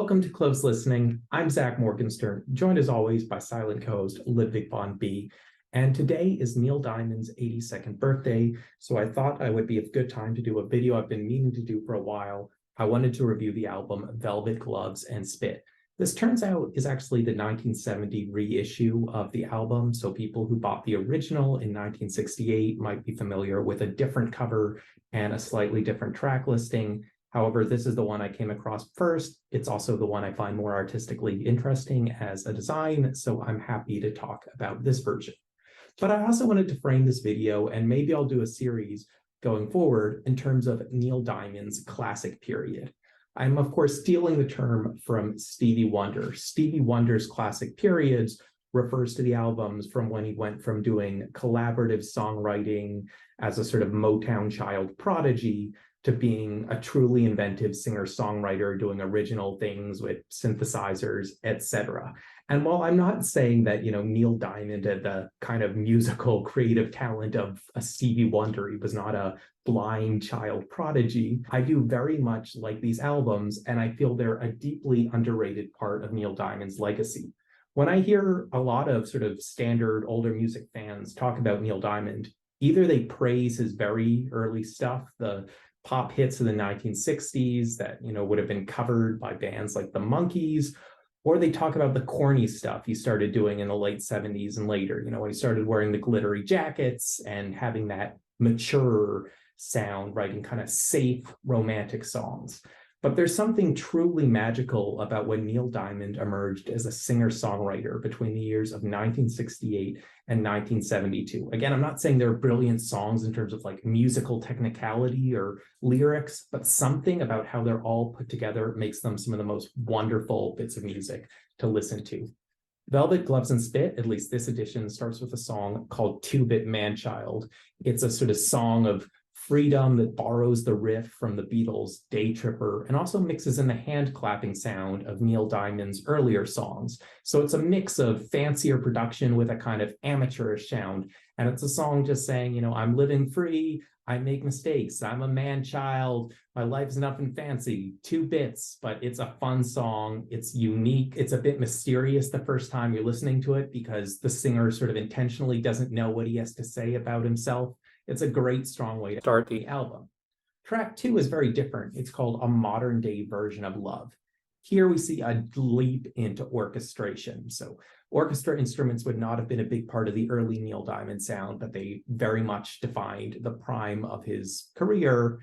Welcome to Close Listening. I'm Zach Morgenstern, joined as always by silent co-host Ludwig von B. And today is Neil Diamond's 82nd birthday, so I thought I would be a good time to do a video I've been meaning to do for a while. I wanted to review the album Velvet Gloves and Spit. This turns out is actually the 1970 reissue of the album, so people who bought the original in 1968 might be familiar with a different cover and a slightly different track listing. However, this is the one I came across first. It's also the one I find more artistically interesting as a design, so I'm happy to talk about this version. But I also wanted to frame this video, and maybe I'll do a series going forward in terms of Neil Diamond's classic period. I'm, of course, stealing the term from Stevie Wonder. Stevie Wonder's classic periods refers to the albums from when he went from doing collaborative songwriting as a sort of Motown child prodigy to being a truly inventive singer-songwriter doing original things with synthesizers, etc. And while I'm not saying that, Neil Diamond had the kind of musical creative talent of a Stevie Wonder, he was not a blind child prodigy, I do very much like these albums, and I feel they're a deeply underrated part of Neil Diamond's legacy. When I hear a lot of sort of standard older music fans talk about Neil Diamond, either they praise his very early stuff, the pop hits of the 1960s that, would have been covered by bands like the Monkees, or they talk about the corny stuff he started doing in the late 70s and later, when he started wearing the glittery jackets and having that mature sound, writing kind of safe romantic songs. But there's something truly magical about when Neil Diamond emerged as a singer-songwriter between the years of 1968 and 1972. Again, I'm not saying they're brilliant songs in terms of like musical technicality or lyrics, but something about how they're all put together makes them some of the most wonderful bits of music to listen to. Velvet Gloves and Spit, at least this edition, starts with a song called Two-Bit Man-Child. It's a sort of song of freedom that borrows the riff from the Beatles' Day Tripper and also mixes in the hand clapping sound of Neil Diamond's earlier songs. So it's a mix of fancier production with a kind of amateurish sound. And it's a song just saying, I'm living free, I make mistakes, I'm a man-child, my life's nothing fancy, 2 bits, but it's a fun song, it's unique, it's a bit mysterious the first time you're listening to it because the singer sort of intentionally doesn't know what he has to say about himself. It's a great, strong way to start the album. Track 2 is very different. It's called A Modern Day Version of Love. Here we see a leap into orchestration. So orchestra instruments would not have been a big part of the early Neil Diamond sound, but they very much defined the prime of his career.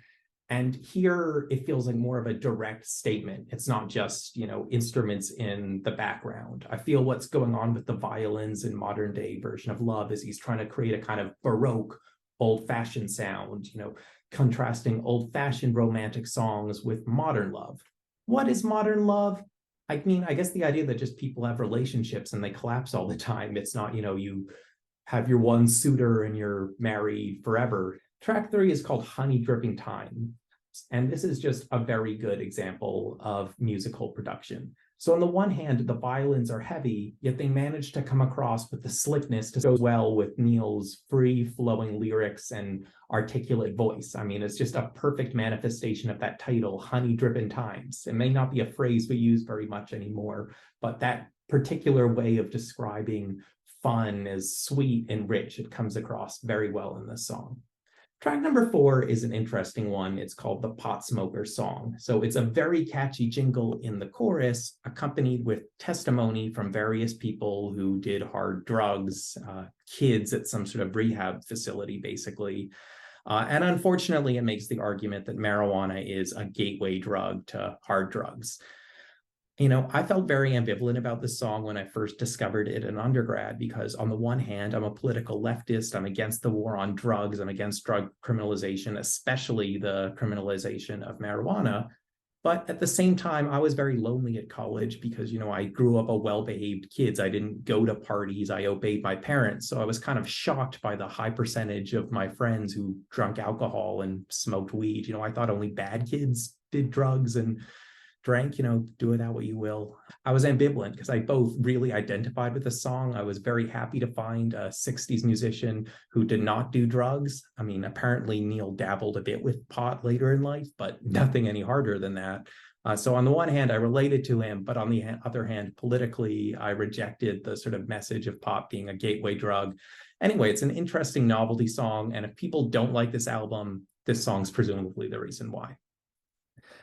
And here it feels like more of a direct statement. It's not just, instruments in the background. I feel what's going on with the violins in Modern Day Version of Love is he's trying to create a kind of Baroque old-fashioned sound, contrasting old-fashioned romantic songs with modern love. What is modern love? I guess the idea that just people have relationships and they collapse all the time. It's not, you have your one suitor and you're married forever. Track 3 is called Honey Dripping Time. And this is just a very good example of musical production. So on the one hand, the violins are heavy, yet they manage to come across with the slickness to go well with Neil's free-flowing lyrics and articulate voice. It's just a perfect manifestation of that title, Honey Drippin' Times. It may not be a phrase we use very much anymore, but that particular way of describing fun as sweet and rich, it comes across very well in this song. Track number 4 is an interesting one. It's called the Pot Smoker Song. So it's a very catchy jingle in the chorus, accompanied with testimony from various people who did hard drugs, kids at some sort of rehab facility, basically. And unfortunately, it makes the argument that marijuana is a gateway drug to hard drugs. I felt very ambivalent about this song when I first discovered it in undergrad, because on the one hand, I'm a political leftist. I'm against the war on drugs. I'm against drug criminalization, especially the criminalization of marijuana. But at the same time, I was very lonely at college because, I grew up a well-behaved kid. I didn't go to parties. I obeyed my parents. So I was kind of shocked by the high percentage of my friends who drank alcohol and smoked weed. I thought only bad kids did drugs and drank, do with that what you will. I was ambivalent because I both really identified with the song. I was very happy to find a 60s musician who did not do drugs. I mean, apparently Neil dabbled a bit with pot later in life, but nothing any harder than that. So on the one hand, I related to him, but on the other hand, politically, I rejected the sort of message of pot being a gateway drug. Anyway, it's an interesting novelty song, and if people don't like this album, this song's presumably the reason why.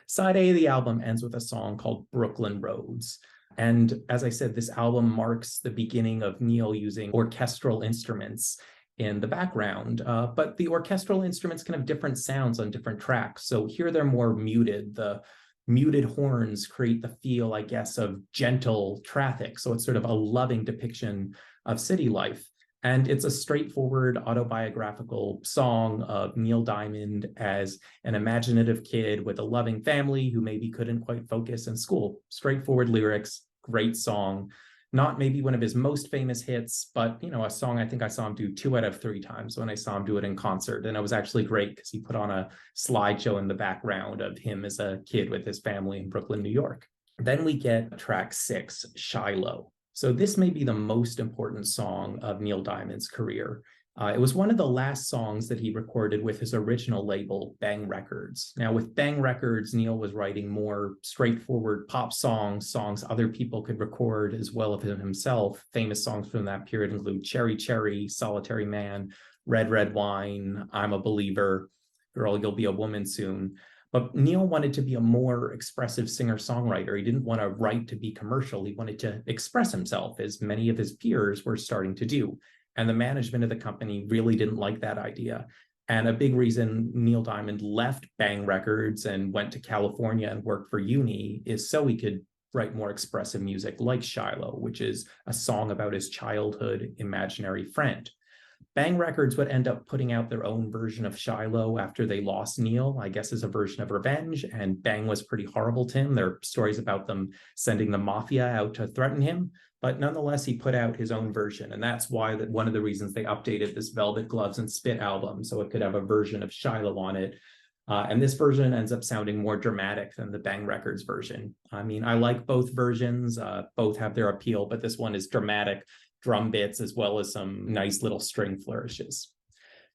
Side A of the album ends with a song called Brooklyn Roads. And as I said, this album marks the beginning of Neil using orchestral instruments in the background, but the orchestral instruments can have different sounds on different tracks. So here they're more muted. The muted horns create the feel, I guess, of gentle traffic. So it's sort of a loving depiction of city life. And it's a straightforward autobiographical song of Neil Diamond as an imaginative kid with a loving family who maybe couldn't quite focus in school. Straightforward lyrics, great song. Not maybe one of his most famous hits, but a song I think I saw him do 2 out of 3 times when I saw him do it in concert. And it was actually great because he put on a slideshow in the background of him as a kid with his family in Brooklyn, New York. Then we get track 6, Shiloh. So this may be the most important song of Neil Diamond's career. It was one of the last songs that he recorded with his original label, Bang Records. Now, with Bang Records, Neil was writing more straightforward pop songs other people could record as well as himself. Famous songs from that period include Cherry Cherry, Solitary Man, Red Red Wine, I'm a Believer, Girl, You'll Be a Woman Soon. But Neil wanted to be a more expressive singer-songwriter. He didn't want to write to be commercial. He wanted to express himself, as many of his peers were starting to do. And the management of the company really didn't like that idea. And a big reason Neil Diamond left Bang Records and went to California and worked for uni is so he could write more expressive music like Shiloh, which is a song about his childhood imaginary friend. Bang Records would end up putting out their own version of Shiloh after they lost Neil, I guess as a version of revenge, and Bang was pretty horrible to him. There are stories about them sending the mafia out to threaten him, but nonetheless, he put out his own version, and that's why one of the reasons they updated this Velvet Gloves and Spit album, so it could have a version of Shiloh on it. And this version ends up sounding more dramatic than the Bang Records version. I mean, I like both versions, both have their appeal, but this one is dramatic, drum bits, as well as some nice little string flourishes.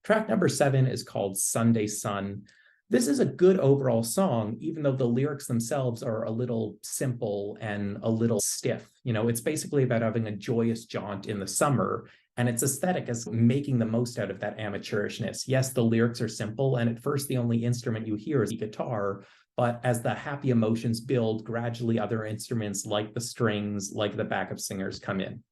Track number 7 is called Sunday Sun. This is a good overall song, even though the lyrics themselves are a little simple and a little stiff. It's basically about having a joyous jaunt in the summer, and its aesthetic is making the most out of that amateurishness. Yes, the lyrics are simple, and at first the only instrument you hear is the guitar, but as the happy emotions build, gradually other instruments like the strings, like the backup singers come in.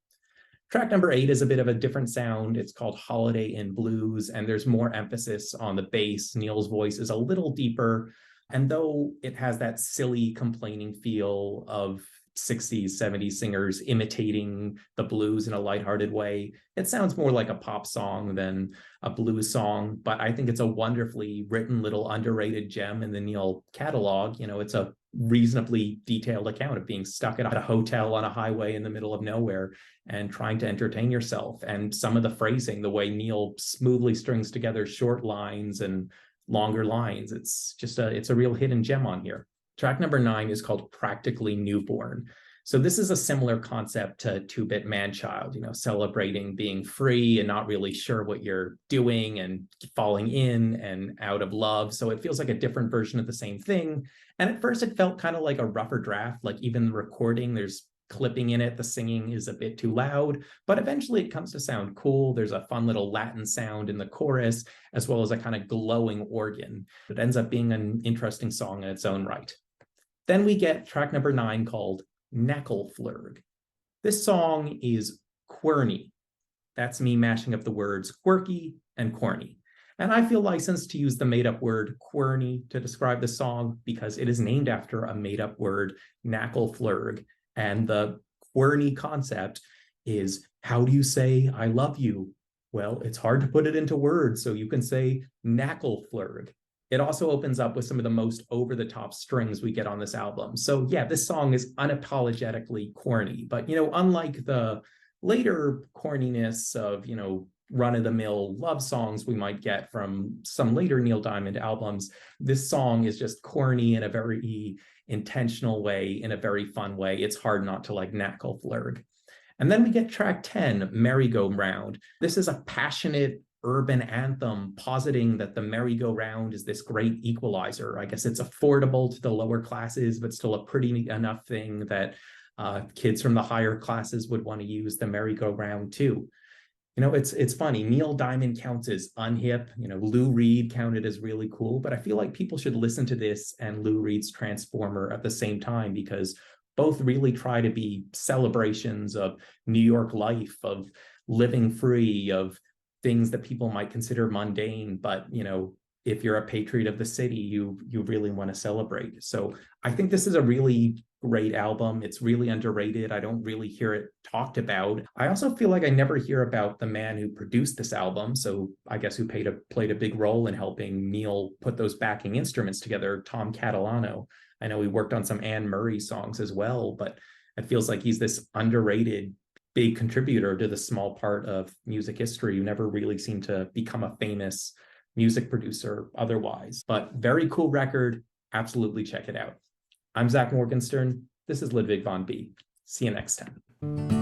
Track number 8 is a bit of a different sound. It's called Holiday in Blues, and there's more emphasis on the bass. Neil's voice is a little deeper, and though it has that silly, complaining feel of 60s, 70s singers imitating the blues in a lighthearted way, it sounds more like a pop song than a blues song, but I think it's a wonderfully written little underrated gem in the Neil catalog. It's a reasonably detailed account of being stuck at a hotel on a highway in the middle of nowhere and trying to entertain yourself. And some of the phrasing, the way Neil smoothly strings together short lines and longer lines, it's a real hidden gem on here. Track number 9 is called Practically Newborn. So this is a similar concept to 2-Bit Man-Child, celebrating being free and not really sure what you're doing and falling in and out of love. So it feels like a different version of the same thing. And at first it felt kind of like a rougher draft, like even the recording, there's clipping in it, the singing is a bit too loud, but eventually it comes to sound cool. There's a fun little Latin sound in the chorus, as well as a kind of glowing organ. It ends up being an interesting song in its own right. Then we get track number 9 called Knackelflurg. This song is quirny. That's me mashing up the words quirky and corny. And I feel licensed to use the made-up word quirny to describe the song because it is named after a made-up word, Knackelflurg. And the quirny concept is, how do you say I love you? Well, it's hard to put it into words, so you can say Knackelflurg. It also opens up with some of the most over-the-top strings we get on this album. So yeah, this song is unapologetically corny, but unlike the later corniness of, run-of-the-mill love songs we might get from some later Neil Diamond albums. This song is just corny in a very intentional way, in a very fun way. It's hard not to like knackle flurg. And then we get track 10, Merry-Go-Round. This is a passionate urban anthem positing that the merry-go-round is this great equalizer. I guess it's affordable to the lower classes, but still a pretty enough thing that kids from the higher classes would want to use the merry-go-round too. It's funny. Neil Diamond counts as unhip. Lou Reed counted as really cool, but I feel like people should listen to this and Lou Reed's Transformer at the same time, because both really try to be celebrations of New York life, of living free, of things that people might consider mundane, but if you're a patriot of the city, you really want to celebrate. So I think this is a really great album. It's really underrated. I don't really hear it talked about. I also feel like I never hear about the man who produced this album. So I guess who played a big role in helping Neil put those backing instruments together, Tom Catalano. I know he worked on some Anne Murray songs as well, but it feels like he's this underrated big contributor to the small part of music history who never really seemed to become a famous music producer otherwise. But very cool record. Absolutely check it out. I'm Zach Morgenstern. This is Ludwig von B. See you next time.